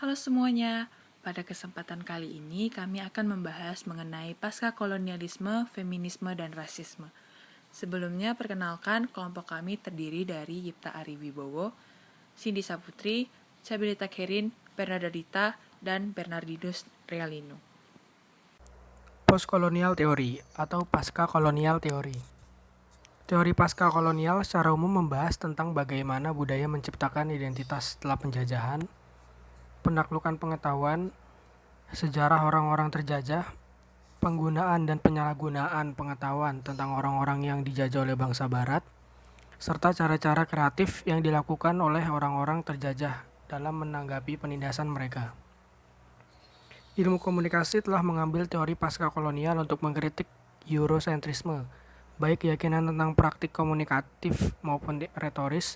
Halo semuanya, pada kesempatan kali ini kami akan membahas mengenai pasca-kolonialisme, feminisme, dan rasisme. Sebelumnya, perkenalkan kelompok kami terdiri dari Yipta Ariwibowo, Cindy Saputri, Sabilita Kerin, Bernarda Dita, dan Bernardinus Realino. Postkolonial teori atau pasca-kolonial teori. Teori pasca-kolonial secara umum membahas tentang bagaimana budaya menciptakan identitas setelah penjajahan, penaklukan pengetahuan, sejarah orang-orang terjajah, penggunaan dan penyalahgunaan pengetahuan tentang orang-orang yang dijajah oleh bangsa barat, serta cara-cara kreatif yang dilakukan oleh orang-orang terjajah dalam menanggapi penindasan mereka. Ilmu komunikasi telah mengambil teori pasca-kolonial untuk mengkritik Eurosentrisme, baik keyakinan tentang praktik komunikatif maupun retoris,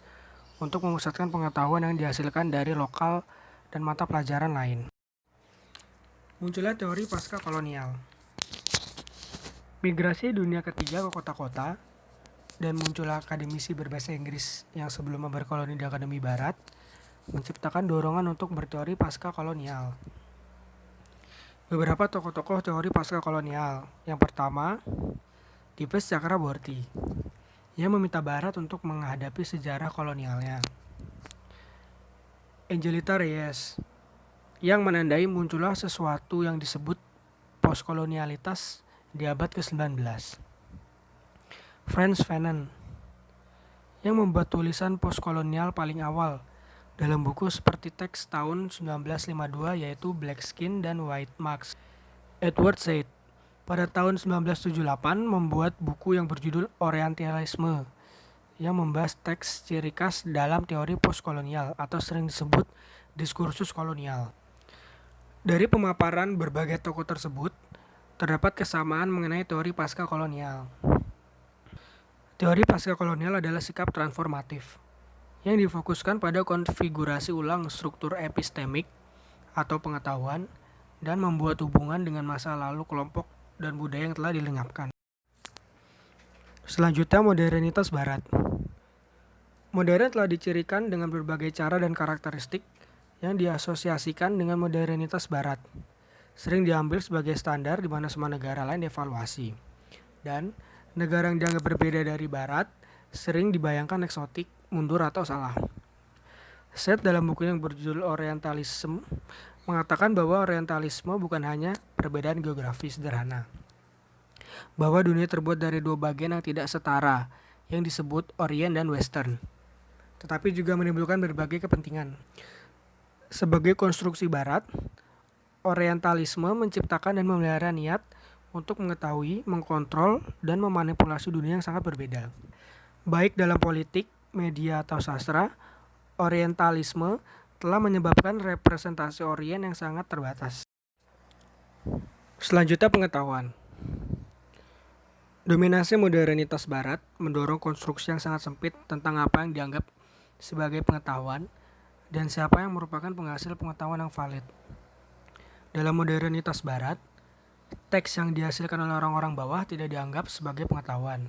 untuk memusatkan pengetahuan yang dihasilkan dari lokal dan mata pelajaran lain. Munculnya teori pasca-kolonial. Migrasi dunia ketiga ke kota-kota dan munculnya akademisi berbahasa Inggris yang sebelumnya berkoloni di Akademi Barat menciptakan dorongan untuk berteori pasca-kolonial. Beberapa tokoh-tokoh teori pasca-kolonial. Yang pertama, Dives Chakraborty, yang meminta Barat untuk menghadapi sejarah kolonialnya. Angelita Reyes, yang menandai munculnya sesuatu yang disebut postkolonialitas di abad ke-19. Frantz Fanon, yang membuat tulisan postkolonial paling awal dalam buku seperti teks tahun 1952 yaitu Black Skin dan White Marks. Edward Said pada tahun 1978 membuat buku yang berjudul Orientalisme yang membahas teks ciri khas dalam teori postkolonial atau sering disebut diskursus kolonial. Dari pemaparan berbagai tokoh tersebut, terdapat kesamaan mengenai teori pasca-kolonial. Teori pasca-kolonial adalah sikap transformatif yang difokuskan pada konfigurasi ulang struktur epistemik atau pengetahuan dan membuat hubungan dengan masa lalu kelompok dan budaya yang telah dilenyapkan. Selanjutnya, modernitas Barat. Modern telah dicirikan dengan berbagai cara dan karakteristik yang diasosiasikan dengan modernitas Barat. Sering diambil sebagai standar di mana semua negara lain dievaluasi. Dan negara yang dianggap berbeda dari Barat sering dibayangkan eksotik, mundur atau salah. Said dalam buku yang berjudul Orientalism mengatakan bahwa Orientalisme bukan hanya perbedaan geografi sederhana, bahwa dunia terbuat dari dua bagian yang tidak setara yang disebut Orient dan Western, tetapi juga menimbulkan berbagai kepentingan. Sebagai konstruksi Barat, Orientalisme menciptakan dan memelihara niat untuk mengetahui, mengkontrol, dan memanipulasi dunia yang sangat berbeda. Baik dalam politik, media, atau sastra, Orientalisme telah menyebabkan representasi Orient yang sangat terbatas. Selanjutnya, pengetahuan. Dominasi modernitas Barat mendorong konstruksi yang sangat sempit tentang apa yang dianggap sebagai pengetahuan dan siapa yang merupakan penghasil pengetahuan yang valid. Dalam modernitas Barat, teks yang dihasilkan oleh orang-orang bawah tidak dianggap sebagai pengetahuan,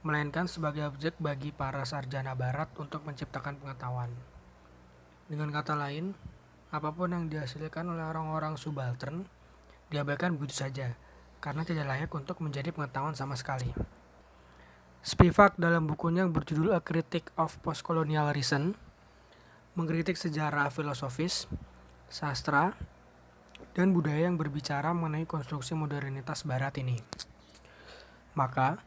melainkan sebagai objek bagi para sarjana Barat untuk menciptakan pengetahuan. Dengan kata lain, apapun yang dihasilkan oleh orang-orang subaltern diabaikan begitu saja, karena tidak layak untuk menjadi pengetahuan sama sekali. Spivak dalam bukunya yang berjudul A Critique of Postcolonial Reason mengkritik sejarah filosofis, sastra, dan budaya yang berbicara mengenai konstruksi modernitas Barat ini. Maka,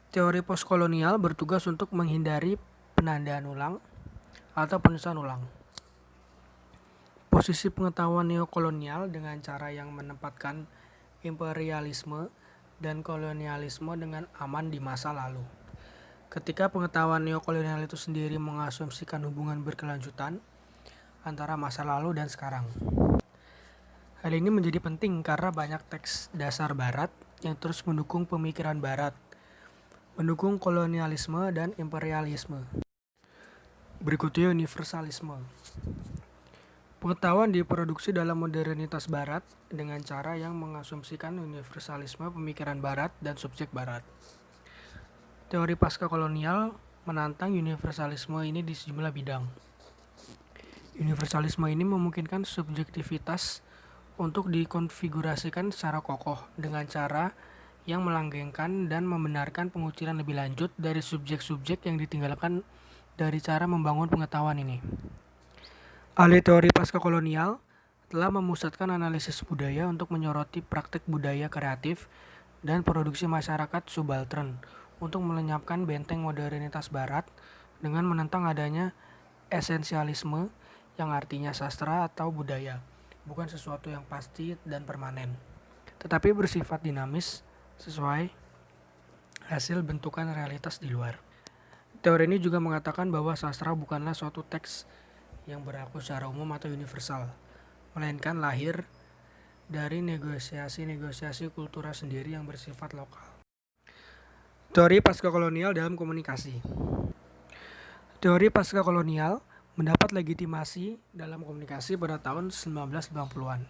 teori postkolonial bertugas untuk menghindari penandaan ulang atau penulisan ulang. Posisi pengetahuan neokolonial dengan cara yang menempatkan imperialisme dan kolonialisme dengan aman di masa lalu. Ketika pengetahuan neokolonial itu sendiri mengasumsikan hubungan berkelanjutan antara masa lalu dan sekarang. Hal ini menjadi penting karena banyak teks dasar Barat yang terus mendukung pemikiran Barat, mendukung kolonialisme dan imperialisme. Berikutnya, universalisme. Pengetahuan diproduksi dalam modernitas Barat dengan cara yang mengasumsikan universalisme pemikiran Barat dan subjek Barat. Teori pasca kolonial menantang universalisme ini di sejumlah bidang. Universalisme ini memungkinkan subjektivitas untuk dikonfigurasikan secara kokoh dengan cara yang melanggengkan dan membenarkan pengucilan lebih lanjut dari subjek-subjek yang ditinggalkan dari cara membangun pengetahuan ini. Ahli teori pasca-kolonial telah memusatkan analisis budaya untuk menyoroti praktik budaya kreatif dan produksi masyarakat subaltern untuk melenyapkan benteng modernitas barat dengan menentang adanya esensialisme yang artinya sastra atau budaya bukan sesuatu yang pasti dan permanen, tetapi bersifat dinamis sesuai hasil bentukan realitas di luar. Teori ini juga mengatakan bahwa sastra bukanlah suatu teks yang berlaku secara umum atau universal, melainkan lahir dari negosiasi-negosiasi kultural sendiri yang bersifat lokal. Teori pasca-kolonial dalam komunikasi. Teori pasca-kolonial mendapat legitimasi dalam komunikasi pada tahun 1990-an.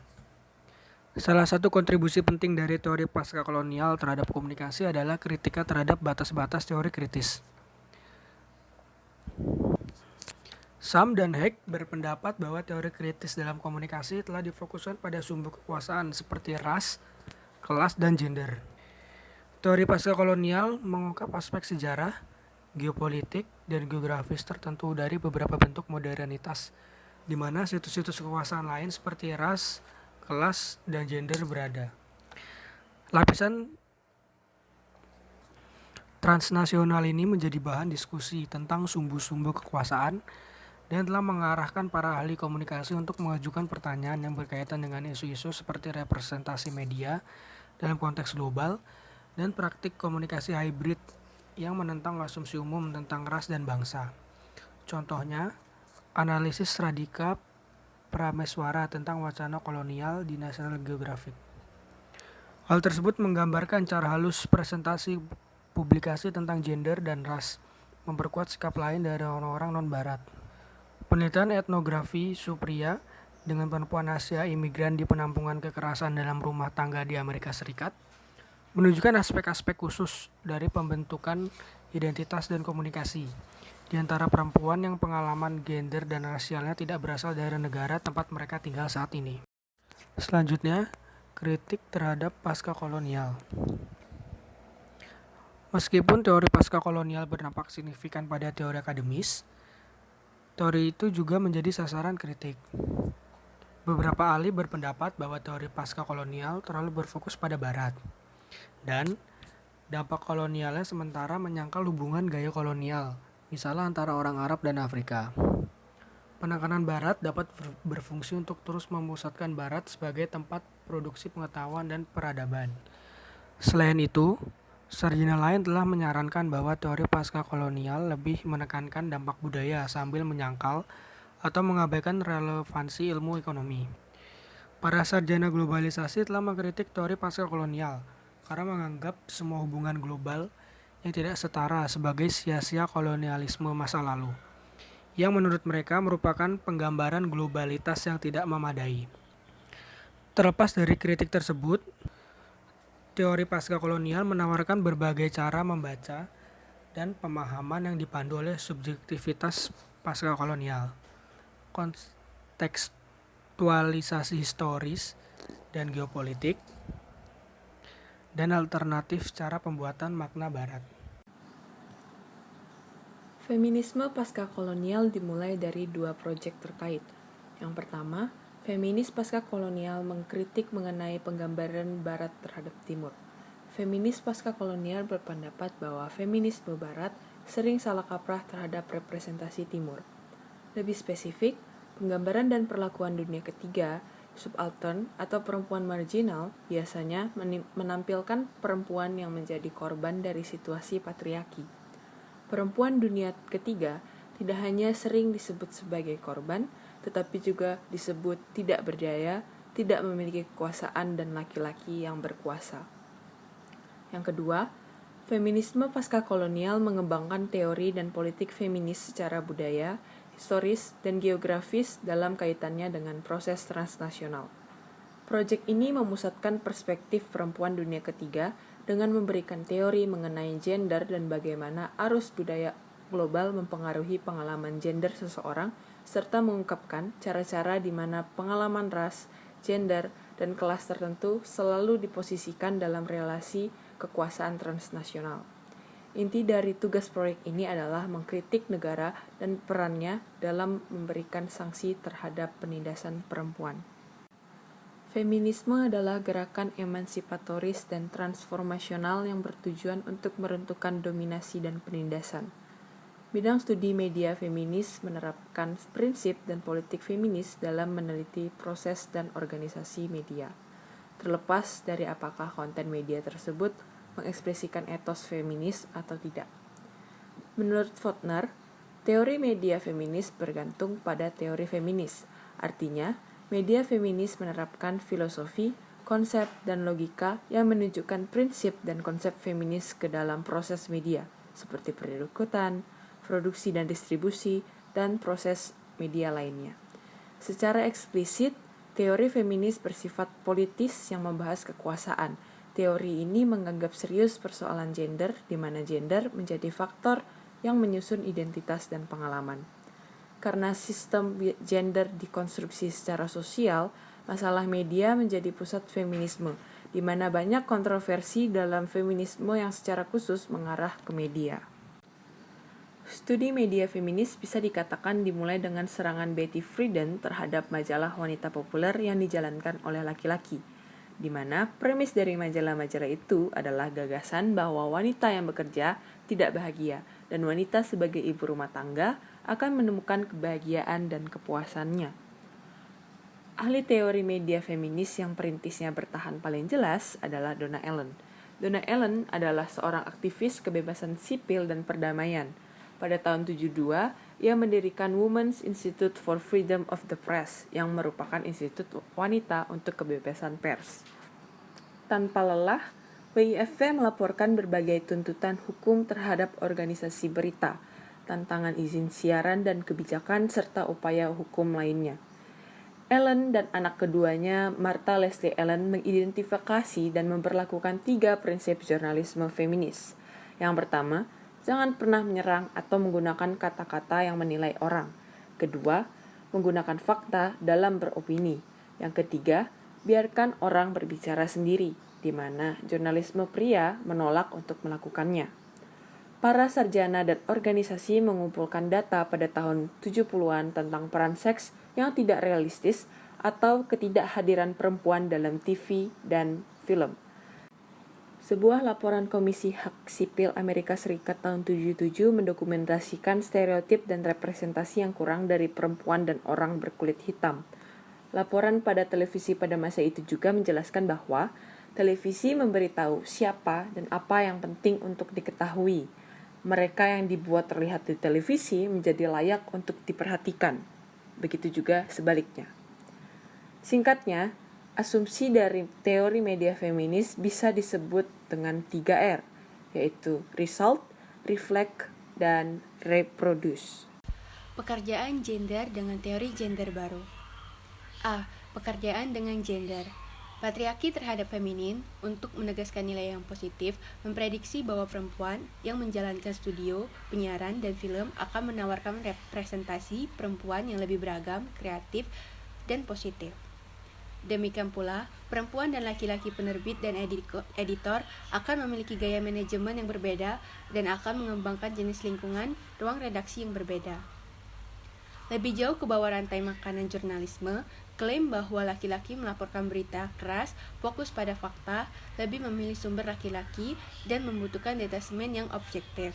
Salah satu kontribusi penting dari teori pasca-kolonial terhadap komunikasi adalah kritika terhadap batas-batas teori kritis. Sam dan Heck berpendapat bahwa teori kritis dalam komunikasi telah difokuskan pada sumber kekuasaan seperti ras, kelas, dan gender. Teori pasca-kolonial mengungkap aspek sejarah, geopolitik, dan geografis tertentu dari beberapa bentuk modernitas, di mana situs-situs kekuasaan lain seperti ras, kelas, dan gender berada. Lapisan transnasional ini menjadi bahan diskusi tentang sumber-sumber kekuasaan dan telah mengarahkan para ahli komunikasi untuk mengajukan pertanyaan yang berkaitan dengan isu-isu seperti representasi media dalam konteks global dan praktik komunikasi hybrid yang menentang asumsi umum tentang ras dan bangsa. Contohnya, analisis Radhika Prameswara tentang wacana kolonial di National Geographic. Hal tersebut menggambarkan cara halus presentasi publikasi tentang gender dan ras, memperkuat sikap lain dari orang-orang non-barat. Penelitian etnografi Supriya dengan perempuan Asia imigran di penampungan kekerasan dalam rumah tangga di Amerika Serikat menunjukkan aspek-aspek khusus dari pembentukan identitas dan komunikasi di antara perempuan yang pengalaman gender dan rasialnya tidak berasal dari negara tempat mereka tinggal saat ini. Selanjutnya, kritik terhadap pasca-kolonial. Meskipun teori pasca-kolonial berdampak signifikan pada teori akademis, teori itu juga menjadi sasaran kritik. Beberapa ahli berpendapat bahwa teori pasca-kolonial terlalu berfokus pada Barat, dan dampak kolonialnya sementara menyangkal hubungan gaya kolonial, misalnya antara orang Arab dan Afrika. Penekanan Barat dapat berfungsi untuk terus memusatkan Barat sebagai tempat produksi pengetahuan dan peradaban. Selain itu, sarjana lain telah menyarankan bahwa teori pasca-kolonial lebih menekankan dampak budaya sambil menyangkal atau mengabaikan relevansi ilmu ekonomi. Para sarjana globalisasi telah mengkritik teori pasca-kolonial karena menganggap semua hubungan global yang tidak setara sebagai sia-sia kolonialisme masa lalu, yang menurut mereka merupakan penggambaran globalitas yang tidak memadai. Terlepas dari kritik tersebut, teori pasca-kolonial menawarkan berbagai cara membaca dan pemahaman yang dipandu oleh subjektivitas pasca-kolonial, kontekstualisasi historis dan geopolitik, dan alternatif cara pembuatan makna Barat. Feminisme pasca-kolonial dimulai dari dua proyek terkait. Yang pertama, feminis pasca-kolonial mengkritik mengenai penggambaran Barat terhadap Timur. Feminis pasca-kolonial berpendapat bahwa feminisme Barat sering salah kaprah terhadap representasi Timur. Lebih spesifik, penggambaran dan perlakuan dunia ketiga, subaltern atau perempuan marginal biasanya menampilkan perempuan yang menjadi korban dari situasi patriarki. Perempuan dunia ketiga tidak hanya sering disebut sebagai korban, tetapi juga disebut tidak berdaya, tidak memiliki kekuasaan, dan laki-laki yang berkuasa. Yang kedua, feminisme pasca-kolonial mengembangkan teori dan politik feminis secara budaya, historis, dan geografis dalam kaitannya dengan proses transnasional. Proyek ini memusatkan perspektif perempuan dunia ketiga dengan memberikan teori mengenai gender dan bagaimana arus budaya global mempengaruhi pengalaman gender seseorang serta mengungkapkan cara-cara di mana pengalaman ras, gender, dan kelas tertentu selalu diposisikan dalam relasi kekuasaan transnasional. Inti dari tugas proyek ini adalah mengkritik negara dan perannya dalam memberikan sanksi terhadap penindasan perempuan. Feminisme adalah gerakan emansipatoris dan transformasional yang bertujuan untuk meruntuhkan dominasi dan penindasan. Bidang studi media feminis menerapkan prinsip dan politik feminis dalam meneliti proses dan organisasi media, terlepas dari apakah konten media tersebut mengekspresikan etos feminis atau tidak. Menurut Faulkner, teori media feminis bergantung pada teori feminis. Artinya, media feminis menerapkan filosofi, konsep, dan logika yang menunjukkan prinsip dan konsep feminis ke dalam proses media, seperti periodikan, produksi dan distribusi, dan proses media lainnya. Secara eksplisit, teori feminis bersifat politis yang membahas kekuasaan. Teori ini menganggap serius persoalan gender, di mana gender menjadi faktor yang menyusun identitas dan pengalaman. Karena sistem gender dikonstruksi secara sosial, masalah media menjadi pusat feminisme, di mana banyak kontroversi dalam feminisme yang secara khusus mengarah ke media. Studi media feminis bisa dikatakan dimulai dengan serangan Betty Friedan terhadap majalah wanita populer yang dijalankan oleh laki-laki, di mana premis dari majalah-majalah itu adalah gagasan bahwa wanita yang bekerja tidak bahagia dan wanita sebagai ibu rumah tangga akan menemukan kebahagiaan dan kepuasannya. Ahli teori media feminis yang perintisnya bertahan paling jelas adalah Donna Allen. Donna Allen adalah seorang aktivis kebebasan sipil dan perdamaian. Pada tahun 1972, ia mendirikan Women's Institute for Freedom of the Press, yang merupakan institut wanita untuk kebebasan pers. Tanpa lelah, WIFP melaporkan berbagai tuntutan hukum terhadap organisasi berita, tantangan izin siaran dan kebijakan, serta upaya hukum lainnya. Allen dan anak keduanya, Martha Leslie Allen, mengidentifikasi dan memperlakukan 3 prinsip jurnalisme feminis. Yang pertama, jangan pernah menyerang atau menggunakan kata-kata yang menilai orang. Kedua, menggunakan fakta dalam beropini. Yang ketiga, biarkan orang berbicara sendiri, di mana jurnalisme pria menolak untuk melakukannya. Para sarjana dan organisasi mengumpulkan data pada tahun 70-an tentang peran seks yang tidak realistis atau ketidakhadiran perempuan dalam TV dan film. Sebuah laporan Komisi Hak Sipil Amerika Serikat tahun 1977 mendokumentasikan stereotip dan representasi yang kurang dari perempuan dan orang berkulit hitam. Laporan pada televisi pada masa itu juga menjelaskan bahwa televisi memberitahu siapa dan apa yang penting untuk diketahui. Mereka yang dibuat terlihat di televisi menjadi layak untuk diperhatikan. Begitu juga sebaliknya. Singkatnya, asumsi dari teori media feminis bisa disebut dengan 3R, yaitu result, reflect, dan reproduce. Pekerjaan gender dengan teori gender baru. A. Pekerjaan dengan gender. Patriarki terhadap feminin untuk menegaskan nilai yang positif memprediksi bahwa perempuan yang menjalankan studio, penyiaran, dan film akan menawarkan representasi perempuan yang lebih beragam, kreatif, dan positif. Demikian pula, perempuan dan laki-laki penerbit dan editor akan memiliki gaya manajemen yang berbeda dan akan mengembangkan jenis lingkungan ruang redaksi yang berbeda. Lebih jauh ke bawah rantai makanan jurnalisme, klaim bahwa laki-laki melaporkan berita keras, fokus pada fakta, lebih memilih sumber laki-laki, dan membutuhkan detasemen yang objektif.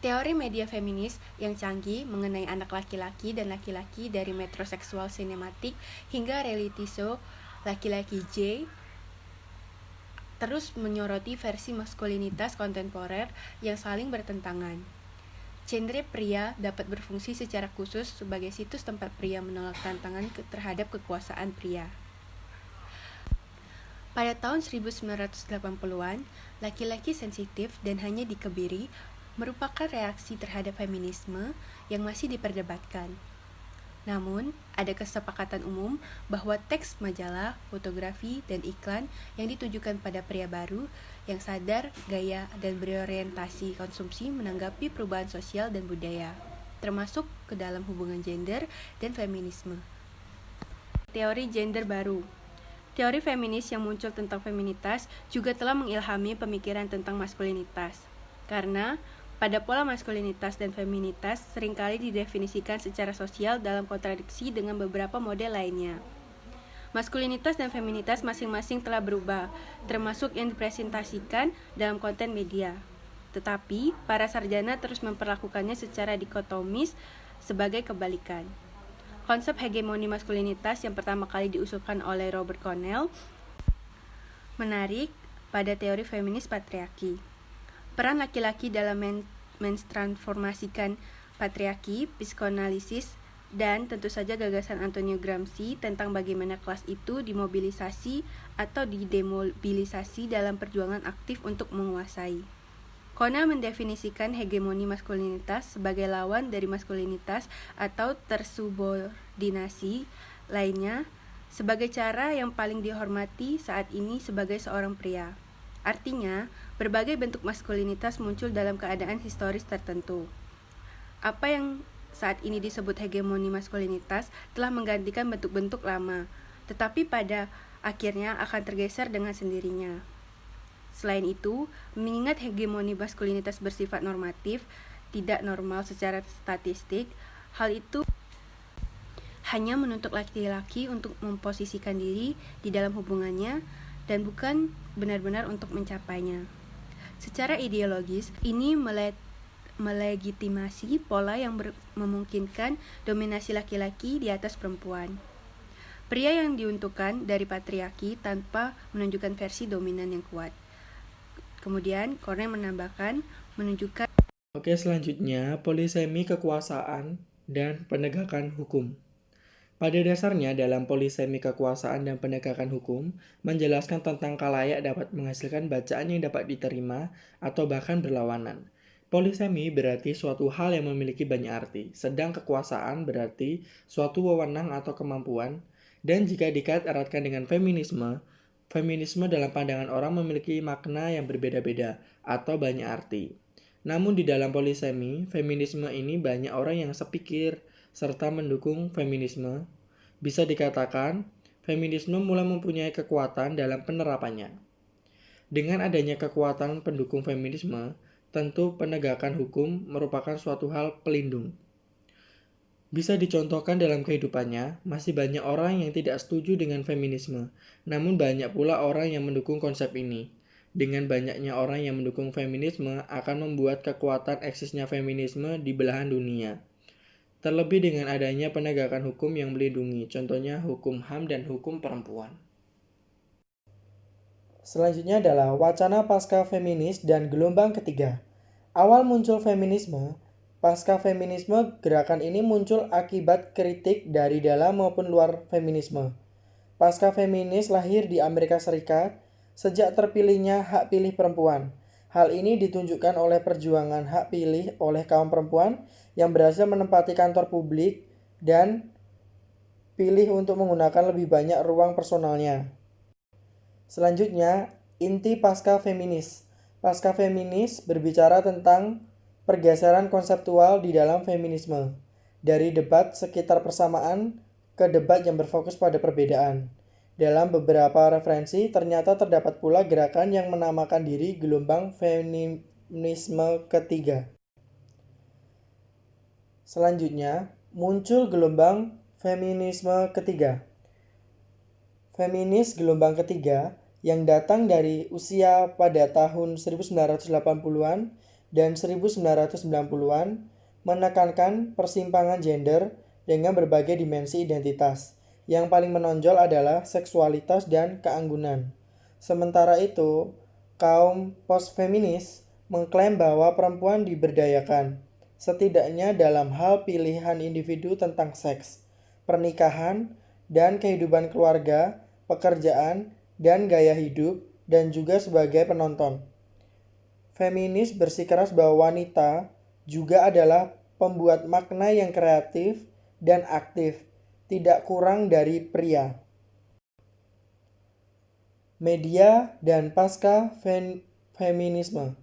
Teori media feminis yang canggih mengenai anak laki-laki dan laki-laki dari metroseksual sinematik hingga reality show laki-laki J terus menyoroti versi maskulinitas kontemporer yang saling bertentangan. Genre pria dapat berfungsi secara khusus sebagai situs tempat pria menolak tantangan terhadap kekuasaan pria. Pada tahun 1980-an, laki-laki sensitif dan hanya dikebiri merupakan reaksi terhadap feminisme yang masih diperdebatkan. Namun, ada kesepakatan umum bahwa teks majalah, fotografi, dan iklan yang ditujukan pada pria baru yang sadar, gaya, dan berorientasi konsumsi menanggapi perubahan sosial dan budaya, termasuk ke dalam hubungan gender dan feminisme. Teori gender baru. Teori feminis yang muncul tentang feminitas juga telah mengilhami pemikiran tentang maskulinitas. Karena pada pola maskulinitas dan feminitas seringkali didefinisikan secara sosial dalam kontradiksi dengan beberapa model lainnya. Maskulinitas dan feminitas masing-masing telah berubah, termasuk yang dipresentasikan dalam konten media. Tetapi, para sarjana terus memperlakukannya secara dikotomis sebagai kebalikan. Konsep hegemoni maskulinitas yang pertama kali diusulkan oleh Robert Cornell menarik pada teori feminis patriarki. Peran laki-laki dalam mentransformasikan patriarki, psikoanalisis, dan tentu saja gagasan Antonio Gramsci tentang bagaimana kelas itu dimobilisasi atau didemobilisasi dalam perjuangan aktif untuk menguasai. Cornell mendefinisikan hegemoni maskulinitas sebagai lawan dari maskulinitas atau tersubordinasi lainnya sebagai cara yang paling dihormati saat ini sebagai seorang pria. Artinya, berbagai bentuk maskulinitas muncul dalam keadaan historis tertentu. Apa yang saat ini disebut hegemoni maskulinitas telah menggantikan bentuk-bentuk lama, tetapi pada akhirnya akan tergeser dengan sendirinya. Selain itu, mengingat hegemoni maskulinitas bersifat normatif, tidak normal secara statistik, hal itu hanya menuntut laki-laki untuk memposisikan diri di dalam hubungannya dan bukan benar-benar untuk mencapainya. Secara ideologis, ini melegitimasi pola yang memungkinkan dominasi laki-laki di atas perempuan. Pria yang diuntukkan dari patriarki tanpa menunjukkan versi dominan yang kuat. Kemudian, Cornell menambahkan, menunjukkan. Oke, selanjutnya polisemi kekuasaan dan penegakan hukum. Pada dasarnya, dalam polisemi kekuasaan dan penegakan hukum, menjelaskan tentang kalayak dapat menghasilkan bacaan yang dapat diterima atau bahkan berlawanan. Polisemi berarti suatu hal yang memiliki banyak arti, sedang kekuasaan berarti suatu wewenang atau kemampuan, dan jika dikait eratkan dengan feminisme, feminisme dalam pandangan orang memiliki makna yang berbeda-beda atau banyak arti. Namun di dalam polisemi, feminisme ini banyak orang yang sepikir serta mendukung feminisme. Bisa dikatakan, feminisme mulai mempunyai kekuatan dalam penerapannya. Dengan adanya kekuatan pendukung feminisme, tentu penegakan hukum merupakan suatu hal pelindung. Bisa dicontohkan dalam kehidupannya, masih banyak orang yang tidak setuju dengan feminisme, namun banyak pula orang yang mendukung konsep ini. Dengan banyaknya orang yang mendukung feminisme akan membuat kekuatan eksisnya feminisme di belahan dunia. Terlebih dengan adanya penegakan hukum yang melindungi, contohnya hukum HAM dan hukum perempuan. Selanjutnya adalah wacana pasca feminis dan gelombang ketiga. Awal muncul feminisme, pasca feminisme, gerakan ini muncul akibat kritik dari dalam maupun luar feminisme. Pasca feminis lahir di Amerika Serikat sejak terpilihnya hak pilih perempuan. Hal ini ditunjukkan oleh perjuangan hak pilih oleh kaum perempuan yang berhasil menempati kantor publik dan pilih untuk menggunakan lebih banyak ruang personalnya. Selanjutnya, inti pasca feminis. Pasca feminis berbicara tentang pergeseran konseptual di dalam feminisme, dari debat sekitar persamaan ke debat yang berfokus pada perbedaan. Dalam beberapa referensi, ternyata terdapat pula gerakan yang menamakan diri gelombang feminisme ketiga. Selanjutnya, muncul gelombang feminisme ketiga. Feminis gelombang ketiga yang datang dari usia pada tahun 1980-an dan 1990-an menekankan persimpangan gender dengan berbagai dimensi identitas. Yang paling menonjol adalah seksualitas dan keanggunan. Sementara itu, kaum post-feminis mengklaim bahwa perempuan diberdayakan, setidaknya dalam hal pilihan individu tentang seks, pernikahan, dan kehidupan keluarga, pekerjaan, dan gaya hidup, dan juga sebagai penonton. Feminis bersikeras bahwa wanita juga adalah pembuat makna yang kreatif dan aktif, tidak kurang dari pria. Media dan pasca feminisme.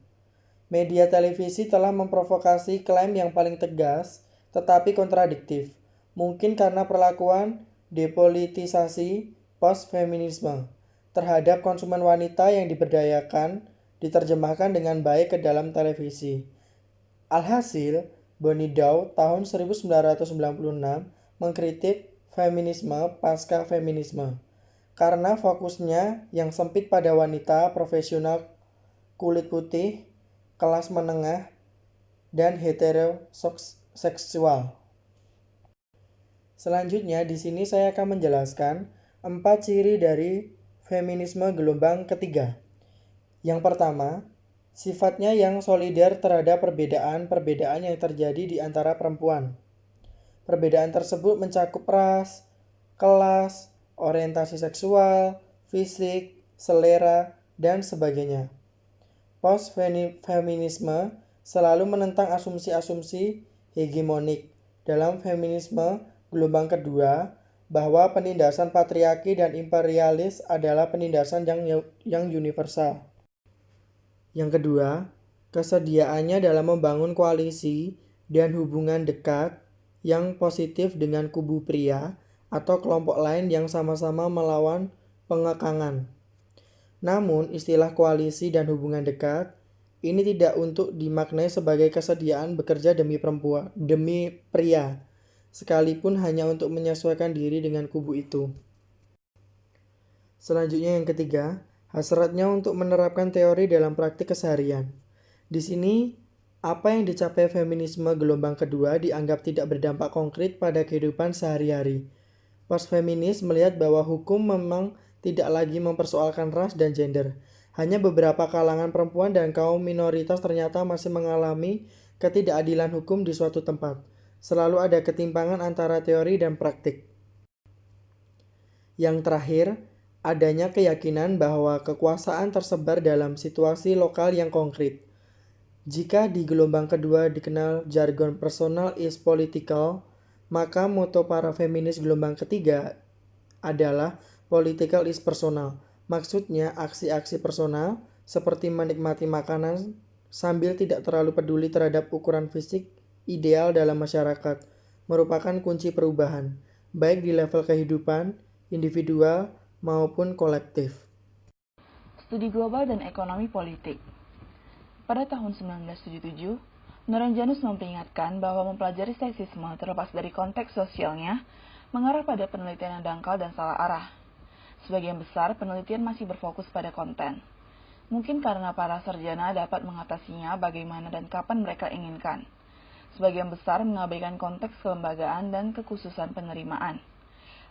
Media televisi telah memprovokasi klaim yang paling tegas, tetapi kontradiktif, mungkin karena perlakuan depolitisasi post-feminisme terhadap konsumen wanita yang diberdayakan, diterjemahkan dengan baik ke dalam televisi. Alhasil, Bonnie Dow tahun 1996 mengkritik feminisme pasca feminisme karena fokusnya yang sempit pada wanita profesional kulit putih, kelas menengah, dan heteroseksual. Selanjutnya, di sini saya akan menjelaskan 4 ciri dari feminisme gelombang ketiga. Yang pertama, sifatnya yang solider terhadap perbedaan-perbedaan yang terjadi di antara perempuan. Perbedaan tersebut mencakup ras, kelas, orientasi seksual, fisik, selera, dan sebagainya. Post-feminisme selalu menentang asumsi-asumsi hegemonik dalam feminisme gelombang kedua bahwa penindasan patriarki dan imperialis adalah penindasan yang universal. Yang kedua, kesediaannya dalam membangun koalisi dan hubungan dekat yang positif dengan kubu pria atau kelompok lain yang sama-sama melawan pengekangan. Namun, istilah koalisi dan hubungan dekat ini tidak untuk dimaknai sebagai kesediaan bekerja demi pria, sekalipun hanya untuk menyesuaikan diri dengan kubu itu. Selanjutnya yang ketiga, hasratnya untuk menerapkan teori dalam praktik keseharian. Di sini, apa yang dicapai feminisme gelombang kedua dianggap tidak berdampak konkret pada kehidupan sehari-hari. Post-feminis melihat bahwa hukum memang tidak lagi mempersoalkan ras dan gender. Hanya beberapa kalangan perempuan dan kaum minoritas ternyata masih mengalami ketidakadilan hukum di suatu tempat. Selalu ada ketimpangan antara teori dan praktik. Yang terakhir, adanya keyakinan bahwa kekuasaan tersebar dalam situasi lokal yang konkret. Jika di gelombang kedua dikenal jargon personal is political, maka moto para feminis gelombang ketiga adalah political is personal. Maksudnya aksi-aksi personal seperti menikmati makanan sambil tidak terlalu peduli terhadap ukuran fisik ideal dalam masyarakat merupakan kunci perubahan, baik di level kehidupan, individual, maupun kolektif. Studi global dan ekonomi politik. Pada tahun 1977, Norenjanus memperingatkan bahwa mempelajari seksisme terlepas dari konteks sosialnya mengarah pada penelitian yang dangkal dan salah arah. Sebagian besar penelitian masih berfokus pada konten. Mungkin karena para sarjana dapat mengatasinya bagaimana dan kapan mereka inginkan. Sebagian besar mengabaikan konteks kelembagaan dan kekhususan penerimaan.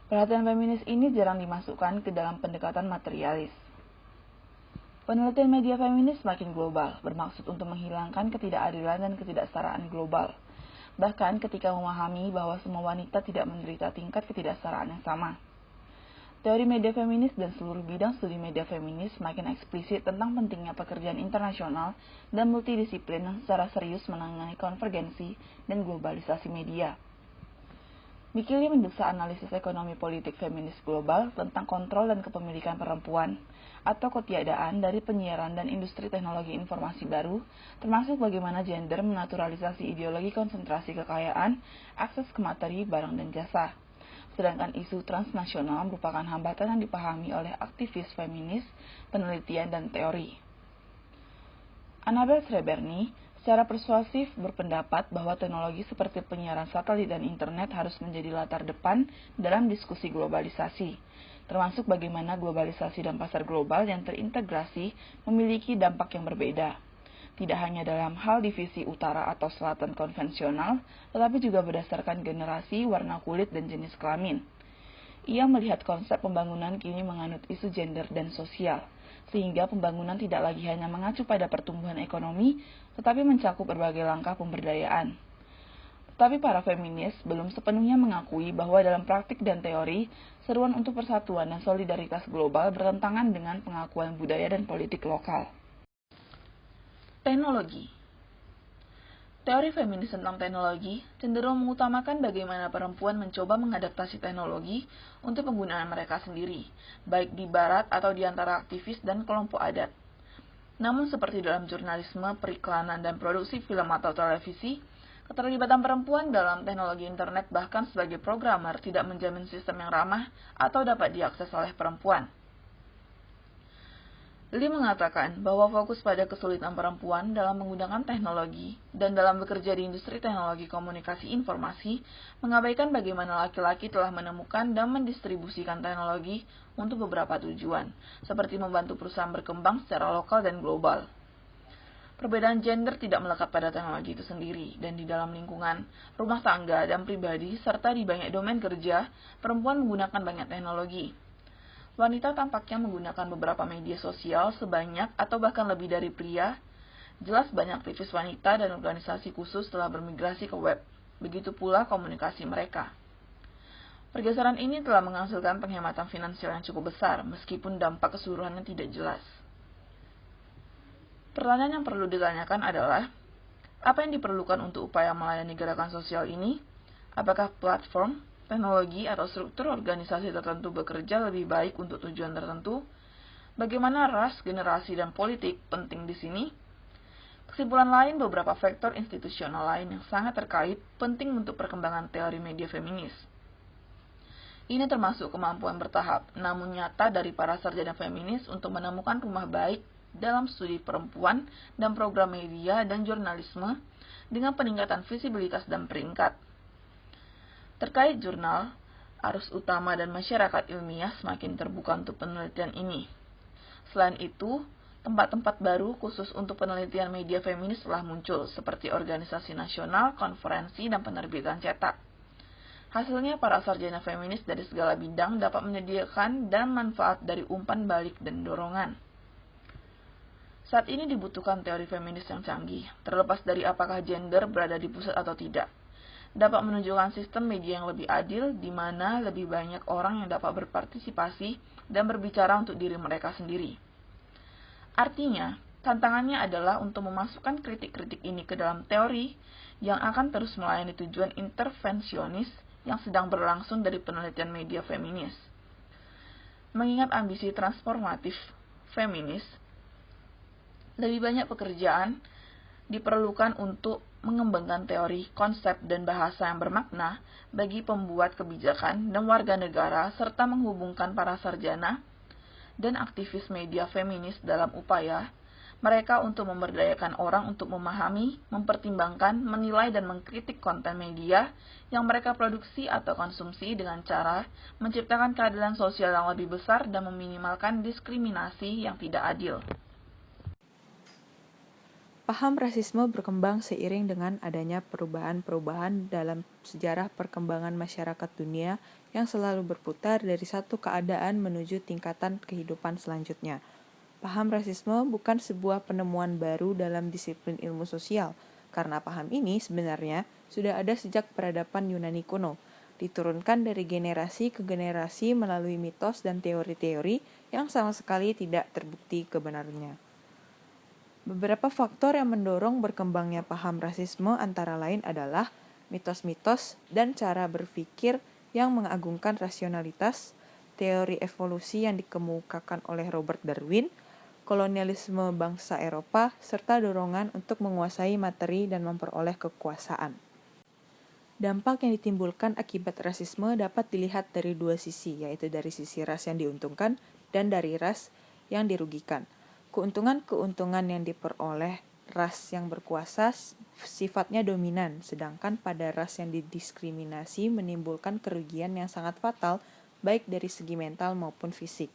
Perhatian feminis ini jarang dimasukkan ke dalam pendekatan materialis. Penelitian media feminis semakin global, bermaksud untuk menghilangkan ketidakadilan dan ketidaksetaraan global. Bahkan ketika memahami bahwa semua wanita tidak menderita tingkat ketidaksetaraan yang sama. Teori media feminis dan seluruh bidang studi media feminis semakin eksplisit tentang pentingnya pekerjaan internasional dan multidisiplin yang secara serius menangani konvergensi dan globalisasi media. Mikili mendesak analisis ekonomi politik feminis global tentang kontrol dan kepemilikan perempuan atau ketiadaan dari penyiaran dan industri teknologi informasi baru, termasuk bagaimana gender menaturalisasi ideologi konsentrasi kekayaan, akses ke materi, barang, dan jasa. Sedangkan isu transnasional merupakan hambatan yang dipahami oleh aktivis feminis, penelitian, dan teori. Annabel Sreberny secara persuasif berpendapat bahwa teknologi seperti penyiaran satelit dan internet harus menjadi latar depan dalam diskusi globalisasi, termasuk bagaimana globalisasi dan pasar global yang terintegrasi memiliki dampak yang berbeda. Tidak hanya dalam hal divisi utara atau selatan konvensional, tetapi juga berdasarkan generasi, warna kulit, dan jenis kelamin. Ia melihat konsep pembangunan kini menganut isu gender dan sosial, sehingga pembangunan tidak lagi hanya mengacu pada pertumbuhan ekonomi, tetapi mencakup berbagai langkah pemberdayaan. Tetapi para feminis belum sepenuhnya mengakui bahwa dalam praktik dan teori, seruan untuk persatuan dan solidaritas global bertentangan dengan pengakuan budaya dan politik lokal. Teknologi. Teori feminis tentang teknologi cenderung mengutamakan bagaimana perempuan mencoba mengadaptasi teknologi untuk penggunaan mereka sendiri, baik di barat atau di antara aktivis dan kelompok adat. Namun seperti dalam jurnalisme, periklanan, dan produksi film atau televisi, keterlibatan perempuan dalam teknologi internet bahkan sebagai programmer tidak menjamin sistem yang ramah atau dapat diakses oleh perempuan. Lee mengatakan bahwa fokus pada kesulitan perempuan dalam menggunakan teknologi dan dalam bekerja di industri teknologi komunikasi informasi mengabaikan bagaimana laki-laki telah menemukan dan mendistribusikan teknologi untuk beberapa tujuan, seperti membantu perusahaan berkembang secara lokal dan global. Perbedaan gender tidak melekat pada teknologi itu sendiri, dan di dalam lingkungan, rumah tangga, dan pribadi, serta di banyak domain kerja, perempuan menggunakan banyak teknologi. Wanita tampaknya menggunakan beberapa media sosial sebanyak atau bahkan lebih dari pria. Jelas banyak aktivis wanita dan organisasi khusus telah bermigrasi ke web. Begitu pula komunikasi mereka. Pergeseran ini telah menghasilkan penghematan finansial yang cukup besar, meskipun dampak keseluruhannya tidak jelas. Pertanyaan yang perlu ditanyakan adalah, apa yang diperlukan untuk upaya melayani gerakan sosial ini? Apakah platform, teknologi, atau struktur organisasi tertentu bekerja lebih baik untuk tujuan tertentu? Bagaimana ras, generasi, dan politik penting di sini? Kesimpulan lain, beberapa faktor institusional lain yang sangat terkait penting untuk perkembangan teori media feminis. Ini termasuk kemampuan bertahap, namun nyata dari para sarjana feminis untuk menemukan rumah baik dalam studi perempuan dan program media dan jurnalisme dengan peningkatan visibilitas dan peringkat. Terkait jurnal, arus utama dan masyarakat ilmiah semakin terbuka untuk penelitian ini. Selain itu, tempat-tempat baru khusus untuk penelitian media feminis telah muncul, seperti organisasi nasional, konferensi, dan penerbitan cetak. Hasilnya, para sarjana feminis dari segala bidang dapat menyediakan dan manfaat dari umpan balik dan dorongan. Saat ini dibutuhkan teori feminis yang canggih, terlepas dari apakah gender berada di pusat atau tidak. Dapat menunjukkan sistem media yang lebih adil, di mana lebih banyak orang yang dapat berpartisipasi dan berbicara untuk diri mereka sendiri. Artinya, tantangannya adalah untuk memasukkan kritik-kritik ini ke dalam teori yang akan terus melayani tujuan intervensionis yang sedang berlangsung dari penelitian media feminis. Mengingat ambisi transformatif feminis, lebih banyak pekerjaan diperlukan untuk mengembangkan teori, konsep, dan bahasa yang bermakna bagi pembuat kebijakan dan warga negara, serta menghubungkan para sarjana dan aktivis media feminis dalam upaya mereka untuk memberdayakan orang untuk memahami, mempertimbangkan, menilai, dan mengkritik konten media yang mereka produksi atau konsumsi dengan cara menciptakan keadilan sosial yang lebih besar dan meminimalkan diskriminasi yang tidak adil. Paham rasisme berkembang seiring dengan adanya perubahan-perubahan dalam sejarah perkembangan masyarakat dunia yang selalu berputar dari satu keadaan menuju tingkatan kehidupan selanjutnya. Paham rasisme bukan sebuah penemuan baru dalam disiplin ilmu sosial, karena paham ini sebenarnya sudah ada sejak peradaban Yunani kuno, diturunkan dari generasi ke generasi melalui mitos dan teori-teori yang sama sekali tidak terbukti kebenarannya. Beberapa faktor yang mendorong berkembangnya paham rasisme antara lain adalah mitos-mitos dan cara berpikir yang mengagungkan rasionalitas, teori evolusi yang dikemukakan oleh Robert Darwin, kolonialisme bangsa Eropa, serta dorongan untuk menguasai materi dan memperoleh kekuasaan. Dampak yang ditimbulkan akibat rasisme dapat dilihat dari dua sisi, yaitu dari sisi ras yang diuntungkan dan dari ras yang dirugikan. Keuntungan-keuntungan yang diperoleh ras yang berkuasa sifatnya dominan, sedangkan pada ras yang didiskriminasi menimbulkan kerugian yang sangat fatal, baik dari segi mental maupun fisik.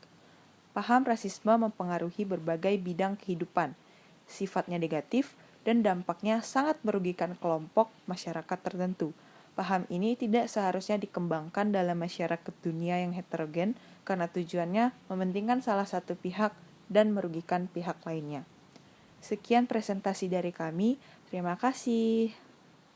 Paham rasisme mempengaruhi berbagai bidang kehidupan, sifatnya negatif, dan dampaknya sangat merugikan kelompok masyarakat tertentu. Paham ini tidak seharusnya dikembangkan dalam masyarakat dunia yang heterogen karena tujuannya mementingkan salah satu pihak dan merugikan pihak lainnya. Sekian presentasi dari kami. Terima kasih.